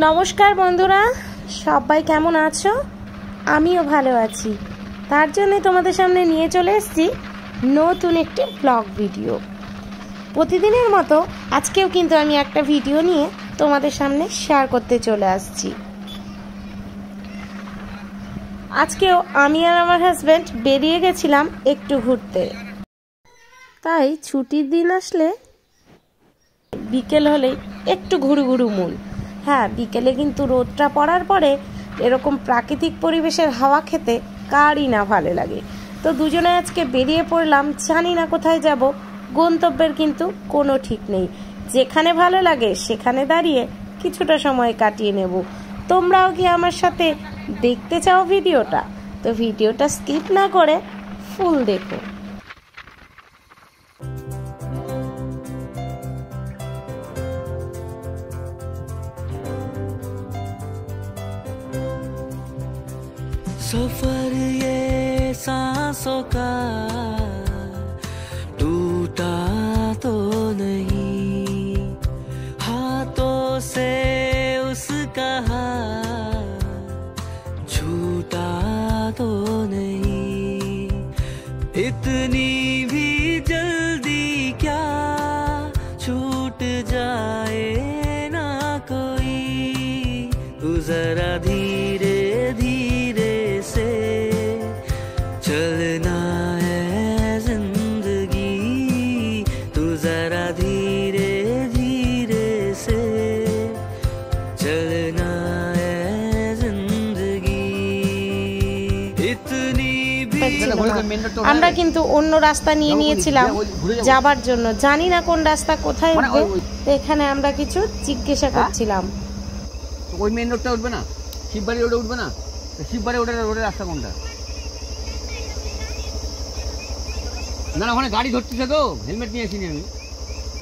नमस्कार बंधुरा सबाई केमन आछो आमिओ भालो आछि तार जन्य तोमादेर सामने निये चले एसेछि नतून एकटी ब्लग भिडियो। प्रतिदिनेर मतो आजकेও किन्तु आमि एकटा भिडियो निये तोमादेर सामने शेयर करते चले आसछि। आजकेও आमि आर आमार हाजब्यान्ड बेरिये गेछिलाम एकटु घुरते। ताई छुटिर दिन आसले बिकेल होलेই एकटु घुरु घुरु मन। हाँ बिकेले किन्तु रोदटा पड़ार परे एरकम प्राकृतिक परिवेशेर हावा खेते कारी ना भालो लागे। तो दुजोने आजके बेरिये पड़लाम, जानी ना कोथाय जाबो, गंतव्येर किन्तु कोनो ठीक नेई। जेखाने भालो लागे सेखाने दाड़िये किछुटा समय काटिये नेब। तोमराओ कि आमार साथे देखते चाओ भिडियोटा? तो भिडियोटा स्किप ना करे फुल देखो। सफर ये सांसों का टूटा तो नहीं, हाथों से उसका हाथ छूटा तो नहीं। इतनी भी जल्दी क्या छूट जाए ना कोई, तू जरा धीरे धीरे से चलना है जिंदगी, तू जरा धीरे धीरे से चलना है जिंदगी। इतनी भी আমরা কিন্তু অন্য রাস্তা নিয়ে নিয়েছিলাম যাবার জন্য, জানি না কোন রাস্তা কোথায় উঠবে। তো এখানে আমরা কিছু জিজ্ঞাসা করছিলাম। ওই মেন রোডটা উঠবে না, শিববাড়ি রোডে উঠবে না? শিববাড়ি রোডের রাস্তা কোনটা? না না ওখানে গাড়ি ধরতেছে তো, হেলমেট নিয়ে আসিনি আমি।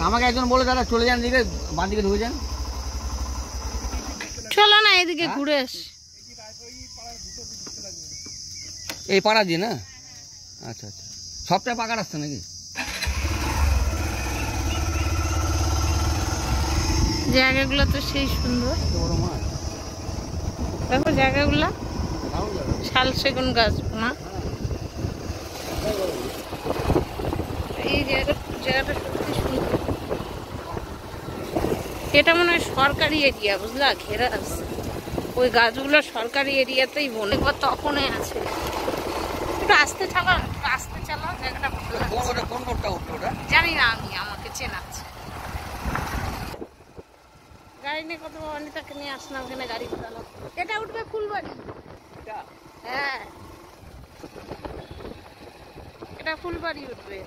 আমাকে একজন বলে দাদা চলে যান দিকে, বাঁ দিকে ঢুকে যান। চলো না এদিকে ঘুরে আসি। এই পাড়া দিয়ে না? আচ্ছা আচ্ছা, সবটা পাকা রাস্তা নাকি? জায়গাগুলো তো সেই সুন্দর, দেখো জায়গাগুলো শাল সেগুন গাছ না। এই জায়গাটা সত্যি সুন্দর। এটা মনে হয় সরকারি এরিয়া, বুঝলা, ঘেরা আছে। ওই গাছগুলো সরকারি এরিয়াতেই মনে হয় তখনই আছে। একটু আস্তে চালাও, একটু আস্তে চালাও, জায়গাটা ভালো লাগছে। জানি না আমি, আমাকে চেনাচ্ছে। গাড়ি নিয়ে কত অনিতাকে নিয়ে আসলাম, ওখানে গাড়ি চালাও। এটা উঠবে ফুলবাড়ি। হ্যাঁ এটা ফুলবাড়ি উঠবে।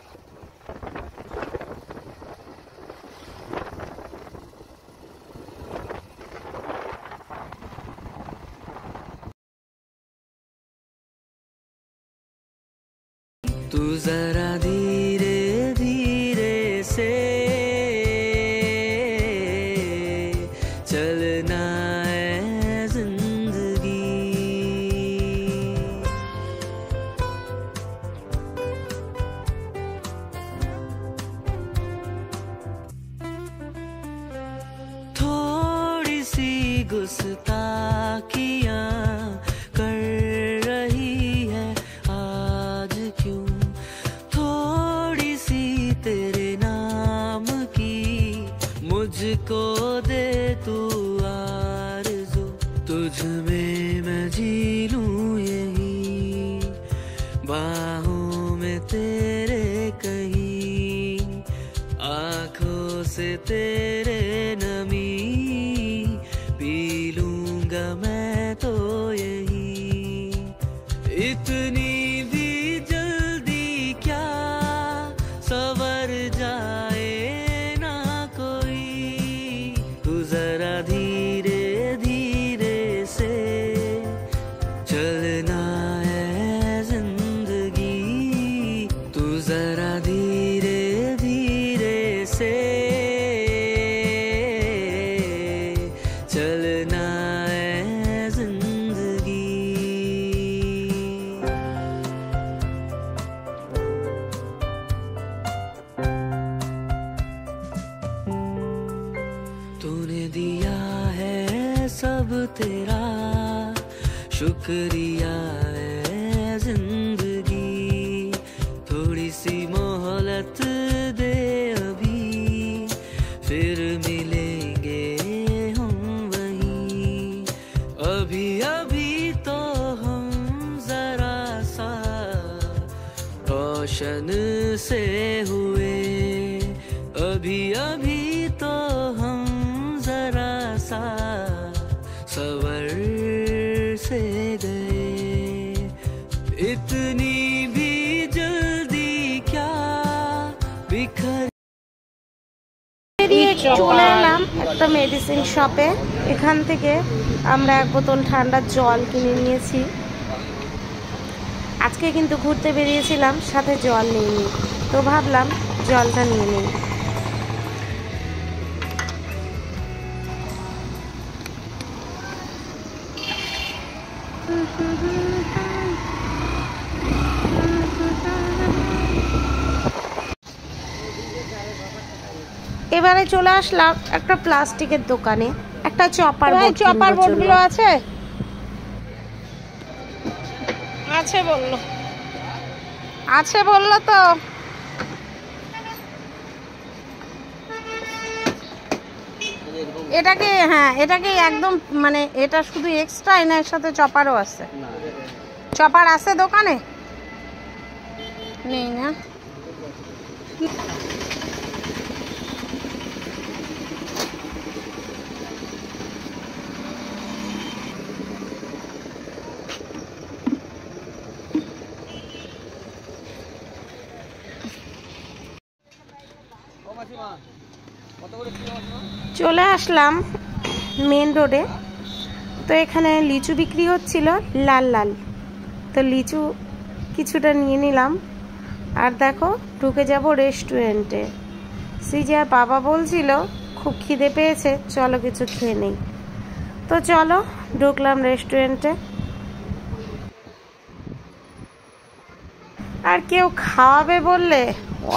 तू जरा धीरे धीरे से चलना है जिंदगी। थोड़ी सी गुस्ताखियां कर रही है आज क्यों, थोड़ी सी तेरे नाम की मुझको दे तू आरज़ू। तुझ में मैं जी लूं यही बाहों में तेरे कहीं, आँखों से तेरे नमी पी लूंगा मैं तो यही। इतनी भी जल्दी क्या सवर जाए ना कोई, तू जरा धीरे धीरे से चलना है जिंदगी, तू जरा धीरे धीरे से सब तेरा शुक्रिया है जिंदगी, थोड़ी सी मोहलत दे अभी, फिर मिलेंगे हम वहीं। अभी अभी तो हम जरा सा रोशन से हुए, अभी अभी तो हम जरा सा सवर से गए, इतनी भी जल्दी क्या बिखर। বেরিয়ে চলে এলাম একটা মেডিসিন শপে। এখান থেকে আমরা এক বোতল ঠান্ডা জল কিনে নিয়েছি। আজকে কিন্তু ঘুরতে বেরিয়েছিলাম, সাথে জল নিইনি, তো ভাবলাম জলটা নিয়ে নিই। এবারে চলে আসলাম একটা প্লাস্টিকের দোকানে, একটা চপার বোর্ডগুলো আছে বললো তো এটাকে, হ্যাঁ এটাকে একদম মানে এটা শুধু এক্সট্রা, না এর সাথে চপারও আছে? চপার আছে দোকানে? নেই না? চলে আসলাম মেন রোডে। তো এখানে লিচু বিক্রি হচ্ছিল লাল লাল, তো লিচু কিছুটা নিয়ে নিলাম। আর দেখো ঢুকে যাব রেস্টুরেন্টে। শ্রীজার বাবা বলছিল খুব খিদে পেয়েছে, চলো কিছু খেয়ে নেই। তো চলো ঢুকলাম রেস্টুরেন্টে। আর কেউ খাওয়াবে বললে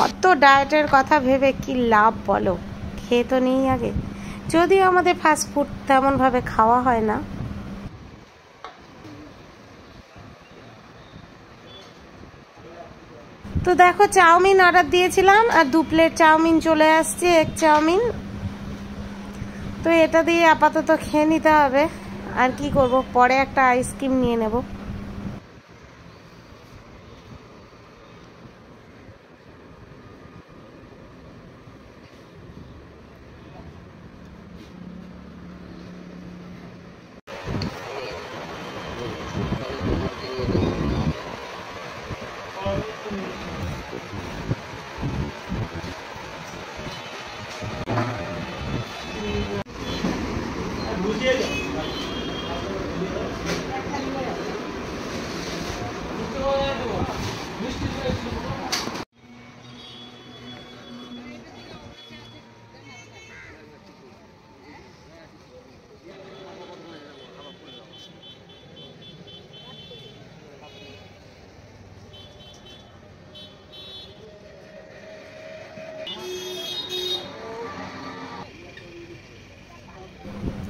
অত ডায়েটের কথা ভেবে কি লাভ বলো, খেয়ে তো নেই আগে। যদিও আমাদের ফাস্ট ফুড তেমনভাবে খাওয়া হয় না। তো দেখো চাউমিন অর্ডার দিয়েছিলাম, আর 2 প্লেট চাউমিন চলে আসছে, এক চাউমিন। তো এটা দিয়ে আপাতত খেয়ে নিতে হবে, আর কি করব, পরে একটা আইসক্রিম নিয়ে নেব।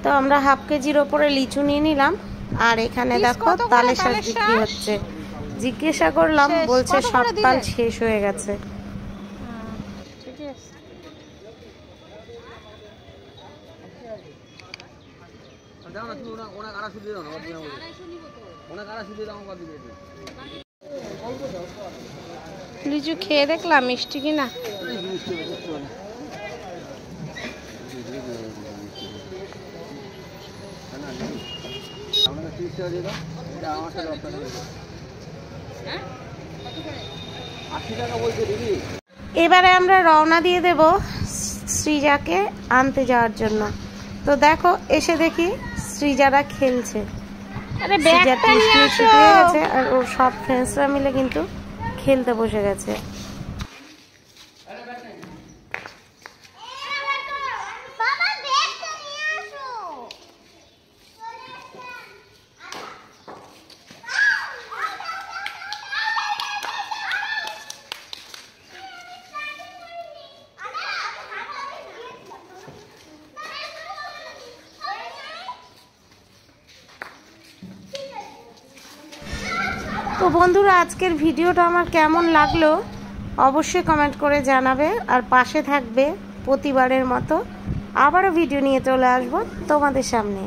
তো আমরা হাফ কেজির ওপরে লিচু নিয়ে নিলাম। আর এখানে দেখো তালের শাঁস বিক্রি হচ্ছে। জিজ্ঞাসা করলাম, বলছে সব তাল শেষ হয়ে গেছে। লিচু খেয়ে দেখলাম মিষ্টি কিনা। এবারে আমরা রওনা দিয়ে দেব শ্রীজাকে আনতে যাওয়ার জন্য। তো দেখো এসে দেখি শ্রীজারা খেলছে। আর ওর সব ফ্রেন্ডসরা মিলে কিন্তু খেলতে বসে গেছে। তো বন্ধুরা, আজকের ভিডিওটা আমার কেমন লাগলো অবশ্যই কমেন্ট করে জানাবে, আর পাশে থাকবে। প্রতিবারের মতো আবারও ভিডিও নিয়ে চলে আসবো তোমাদের সামনে।